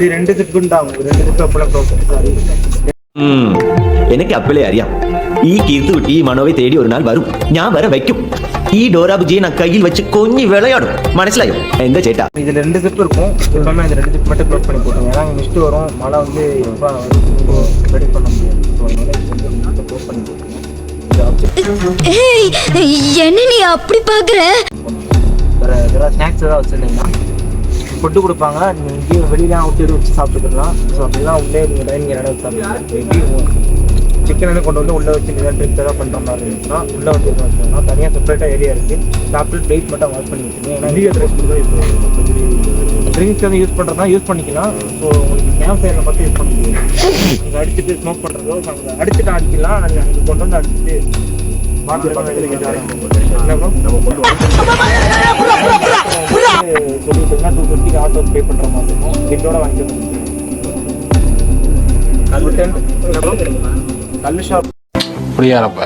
இது 2 zip ഉണ്ടാവും 2 zip എപ്പോഴും ക്ലോസ് എനിക്ക് അപ്പലേ അറിയാം ഈ കീർത്തുകുട്ടി ഈ മനോവെ തേടി ഒരു നാൾ വരും ഞാൻ വരെ വയ്ക്കും ഈ ഡോറാബുജിയെ நான் கையில் வச்சு கொஞ்சி விளையாடும் മനസ്സിലായോ എന്താ ചേട്ടാ இதுல 2 zip இருக்கும் எப்பவுமே இந்த 2 zip மட்டும் க்ளோஸ் பண்ணி போடுங்க ஏன்னா மிஸ்ட் வரும் மழை வந்து ரொம்ப ரெடி பண்ண முடியாது ஸோ அதனால க்ளோஸ் பண்ணி போடுங்க என்ன நீ அப்படி பாக்குற வேற ஏதாவது ஸ்நாக்ஸ் ஏதாவது வச்சிருந்தீங்கன்னா ஃபுட்டு கொடுப்பாங்க நீங்கள் இங்கேயும் வெளியெலாம் அவுட் வச்சு சாப்பிட்டுக்கலாம் ஸோ அப்படிலாம் உள்ளே நீங்கள் டைனிங் இடம் வச்சு சாப்பிட்டுக்கலாம் சிக்கன் வந்து கொண்டு வந்து உள்ளே வச்சு நீங்கள் ட்ரிங்க்ஸ் ஏதாவது பண்ணுற மாதிரி இருந்துச்சுன்னா உள்ளே வந்து எதுவும் வச்சுக்கோங்க தனியாக செப்பரேட்டாக ஏரியா இருக்குது சாப்பிட்டு பிளேட் மட்டும் வாஷ் பண்ணி வச்சுக்கோங்க ஏன்னா இந்திய ட்ரெஸ் ட்ரிங்க்ஸ் வந்து யூஸ் பண்ணுறதுனா யூஸ் பண்ணிக்கலாம் ஸோ உங்களுக்கு கேம்ப் ஃபயரில் மட்டும் யூஸ் பண்ண முடியும் நீங்கள் அடிச்சுட்டு ஸ்மோக் பண்ணுறதோ அடிச்சுட்டு அடிக்கலாம் அங்கே கொண்டு வந்து அடிச்சுட்டு சொல்லிட்டீங்கன்னா 250 ஆட்டோ பே பண்ற மாதிரி இருக்கும் பில்லோட வாங்கிக்கணும் கல்லு ஷாப் புரியாதப்ப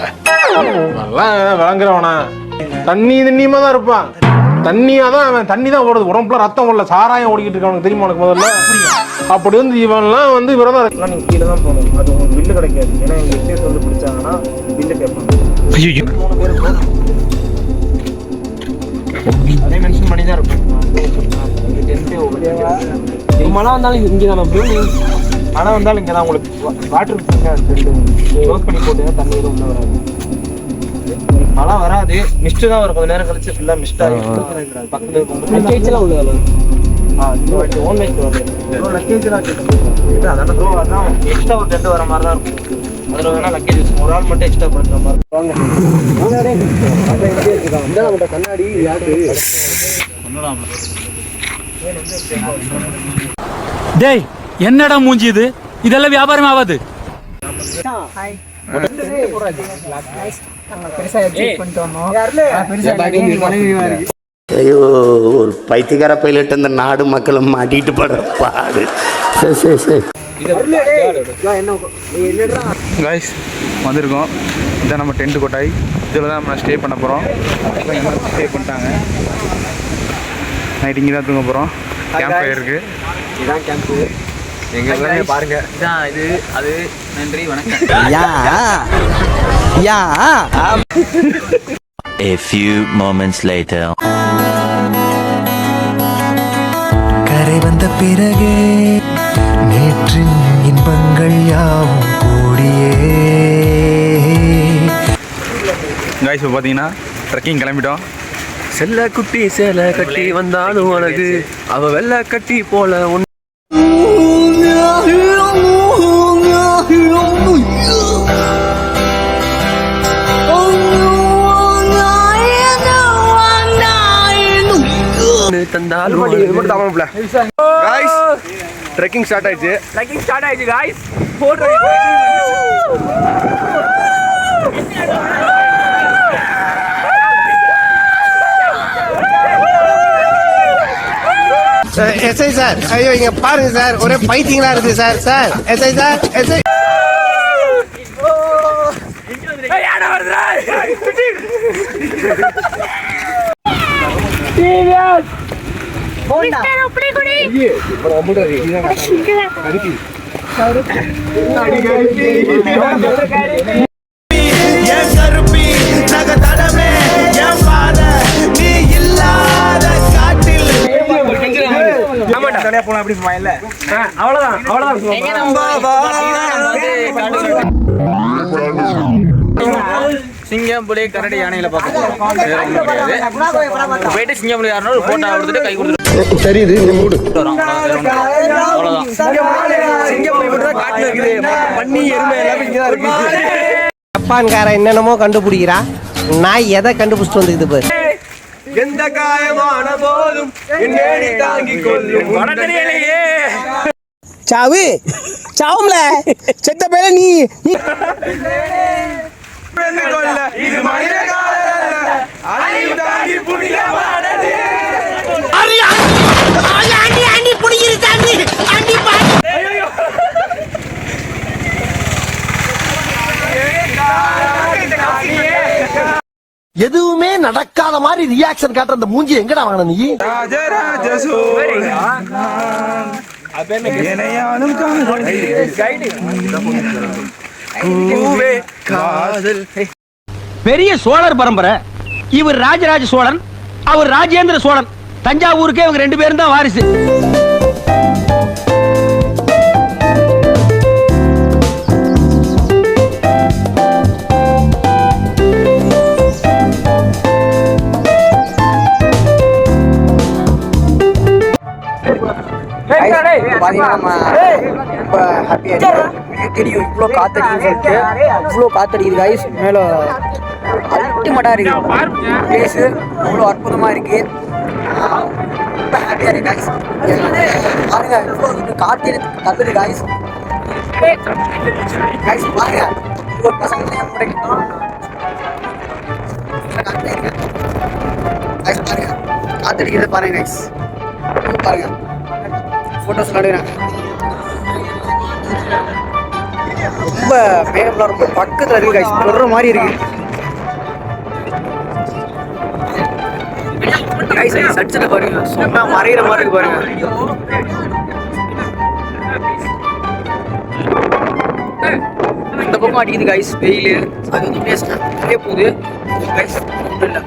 நல்லா விளங்குறவனா தண்ணியமா தான் இருப்பான் தண்ணியாதான் அவன் தண்ணி தான் ஓடுது உடம்புல ரத்தம் ஓடல சாராயம் ஓடிக்கிட்டு இருக்க அவனுக்கு தெரியுமா உனக்கு முதல்ல அப்படி வந்து இவன்லாம் வந்து விரதம் இருக்கலாம் நீங்க கீழே தான் போகணும் அது உங்களுக்கு பில்லு கிடைக்காது ஏன்னா எங்க எக்ஸைஸ் வந்து பிடிச்சாங்கன்னா பில்லு கேட்பாங்க அதே மென்ஷன் பண்ணி தான் இருக்கும் மழை வந்தாலும் இங்கே தான் மழை வந்தாலும் இங்கே தான் உங்களுக்கு வாட்டர் க்ளோஸ் பண்ணி போட்டு தண்ணி எதுவும் உள்ள வராது மழை வராது மிஸ்ட் தான் வரும் கொஞ்சம் நேரம் கழிச்சு ஃபுல்லாக மிஸ்டாக பக்கத்தில் உள்ள ஓன் லைட் வரும் லக்கேஜ்லாம் அதான் எக்ஸ்ட்ரா ஒரு 2 வர மாதிரி தான் இருக்கும் அதில் வேணா லக்கேஜ் ஒரு ஆள் மட்டும் எக்ஸ்ட்ரா பண்ணுற மாதிரி கண்ணாடி டேய் என்னடா மூஞ்சி இது இதெல்லாம் வியாபாரம் ஆகாது ஐயோ ஒரு பைத்தியக்கார பைலட் அந்த நாடு மக்களும் மாட்டிட்டு படுற பாடு சரி காய்ஸ் வந்திருக்கோம் இதான் நம்ம டென்ட் கொட்டாய் இதில் தான் நம்ம ஸ்டே பண்ண போகிறோம் ஸ்டே பண்ணிட்டாங்க நைட் இங்கே தான் தூங்க போகிறோம் கேம்ப் ஃபயர் இருக்குது இதான் கேம்ப்பு எங்க எல்லாமே பாருங்க இதான் இது அது நன்றி வணக்கம் A few moments later கரை வந்த பிறகே நேற்றின் இன்பங்கள் யாவும் கூடியே காய்ஸ் இப்போ பார்த்தீங்கன்னா ட்ரெக்கிங் கிளம்பிட்டோம் செல்ல குட்டி சேலை கட்டி வந்தாலும் அழகு அவ வெள்ளை கட்டி போல ட்ரெக்கிங் ஸ்டார்ட் ஆயிடுச்சு காய்ஸ் எஸ்ஐ சார் ஐயோ இங்க பாருங்க சார் ஒரே பைத்தியங்களா இருக்கு சார் எஸ்ஐ சார் எஸ்ஐ சிங்கம் புலி கரடி யானையில பார்க்க போயிட்டு சிங்கம் புலி யாருன்னா ஒரு போட்டோ கொடுத்துட்டு கை கொடுத்துட்டு தெரியுது ஜப்பான்காரன் என்னென்னமோ கண்டுபிடிக்கிறா நான் எதை கண்டுபிடிச்சிட்டு வந்துக்குது பாரு எந்த காயமான போதும் தாங்கி கொள்ளும் சாவு சாவும்ல செத்த பேர நீ இது மனித எதுவுமே நடக்காத மாதிரி ரியாக்ஷன் காட்டுற அந்த மூஞ்சி எங்கடா வாங்கின நீ? பெரிய சோழர் பரம்பரை. இவர் ராஜராஜ சோழன், அவர் ராஜேந்திர சோழன். தஞ்சாவூருக்கே இவங்க 2 பேரும் தான் வாரிசு. ரொம்ப ஹாப்பியா இருக்கு. தெரியும் இவ்வளோ காத்தடிக்குன்னு சொல்லிட்டு இவ்வளோ காத்தடிக்குது கைஸ். மேலே அல்டிமேட்டா இருக்கு பிளேஸு, அவ்வளோ அற்புதமா இருக்கு. ரொம்ப ஹாப்பியா இருக்கு கைஸ். பாருங்க இவ்வளோ காற்று தள்ளுது கைஸ். கைஸ் பாருங்க இவ்வளோ பசங்க கைஸ் பாருங்க காத்தடிக்கிறது பாருங்க கைஸ். பாருங்க ஃபோட்டோஸ் எடுக்கிறாங்க. ரொம்ப மேகம்லாம் ரொம்ப பக்கத்தில் இருக்கு கைஸ். தொடர்ற மாதிரி இருக்கு கைஸ். சட்சத்தை பாருங்க, சும்மா மறைகிற மாதிரி இருக்கு பாருங்க. இந்த பக்கம் அடிக்குது கைஸ் வெயில். அது வந்து பேஸ்ட் நிறைய போகுது கைஸ். இல்லை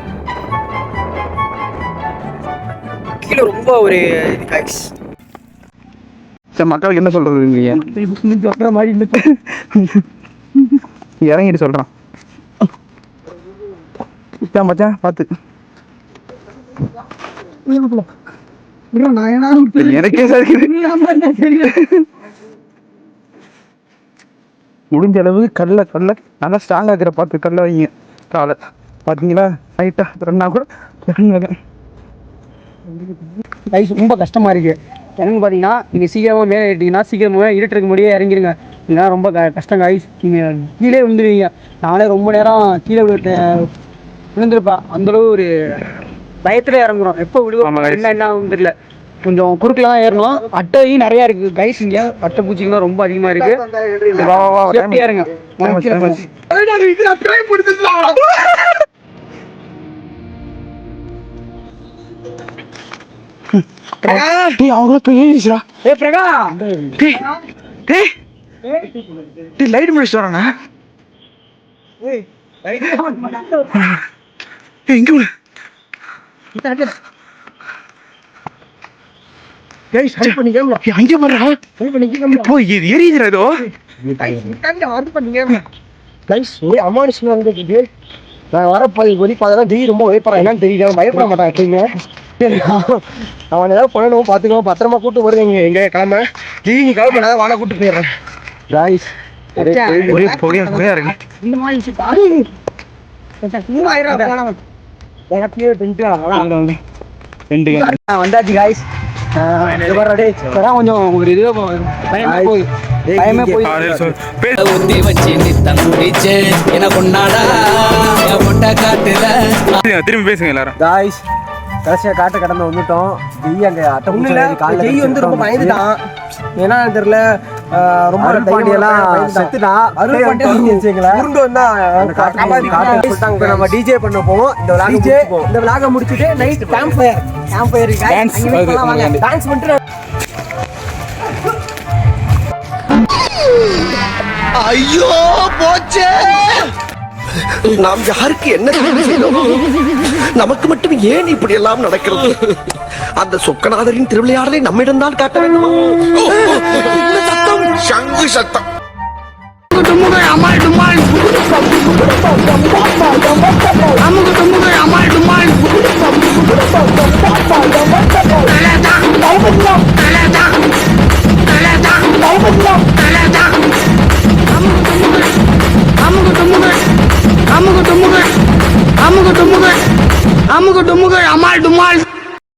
கீழே ரொம்ப ஒரு இது கைஸ். சரி, மக்களுக்கு என்ன சொல்றது? சொல்ற மாதிரி இல்லை. இறங்கிட்டு சொல்றான். மச்சான் பார்த்து எனக்கே முடிஞ்ச அளவு கல்ல நல்லா ஸ்ட்ராங்கா இருக்கிற பார்த்து கல்ல வைங்க. காலை பார்த்தீங்களா லைட்டா ரெண்டா கூட கைஸ் ரொம்ப கஷ்டமா இருக்கு எனக்கு. பார்த்தீங்கன்னா நீங்கள் சீக்கிரமாக மேலே ஏறிட்டீங்கன்னா சீக்கிரமாக இருட்டுக்கு முடியே இறங்கிடுங்க. இதெல்லாம் ரொம்ப கஷ்டம் கைஸ். நீங்கள் கீழே விழுந்துருவீங்க. நானே ரொம்ப நேரம் கீழே விழுந்திருப்பேன். அந்தளவு ஒரு பயத்தில் இறங்குறோம். எப்போ விழுவோம் என்ன ஆகும் தெரியல. கொஞ்சம் குறுக்கில் தான் ஏறணும். அட்டையும் நிறையா இருக்குது கைஸ். இங்கே அட்டை பூச்சிங்கெல்லாம் ரொம்ப அதிகமாக இருக்குது. சேஃப்டியாக இருங்க. லைட் முடிச்சுட்டு வரானே. நான் வரப்போது பார்த்தா ரொம்ப பயப்படுறேன். என்னன்னு தெரியல, பயப்பட மாட்டான் எப்பயுமே. அவன் ஏதாவது பண்ணணும் பார்த்துக்கோ. பத்திரமா கூட்டு வருங்க. எங்க கிளம்ப நீங்க கிளம்ப நான் வாழ கூட்டு போயிடுறேன் கைஸ். ஒரே புகையா இருக்கு. இந்த மாதிரி வந்தாச்சு கைஸ். கொஞ்சம் ஒரு இது பயமே போய் திரும்பி பேசுங்க எல்லாரும். கைஸ் கடைசியாக காட்டை கடந்து வந்துட்டோம். ஜெய் அங்கே அட்டை ஜெய் வந்து ரொம்ப பயந்துட்டான். ஏன்னா தெரியல, ரொம்ப பாண்டியெல்லாம் செத்துட்டான். உருண்டு வந்தா நம்ம டிஜே பண்ண போவோம். இந்த விளாக முடிச்சுட்டு நைட் கேம்ப் ஃபயர் டான்ஸ் பண்ணிட்டு ஐயோ போச்சே. நாம் யாருக்கு என்ன செய்தோம்? நமக்கு மட்டும் ஏன் இப்படி எல்லாம் நடக்கிறது? அந்த சொக்கநாதரின் திருவிளையாடலை நம்மிடம் தான் காட்ட வேண்டுமா? சத்தம், சங்கு சத்தம். அமால் டுமால்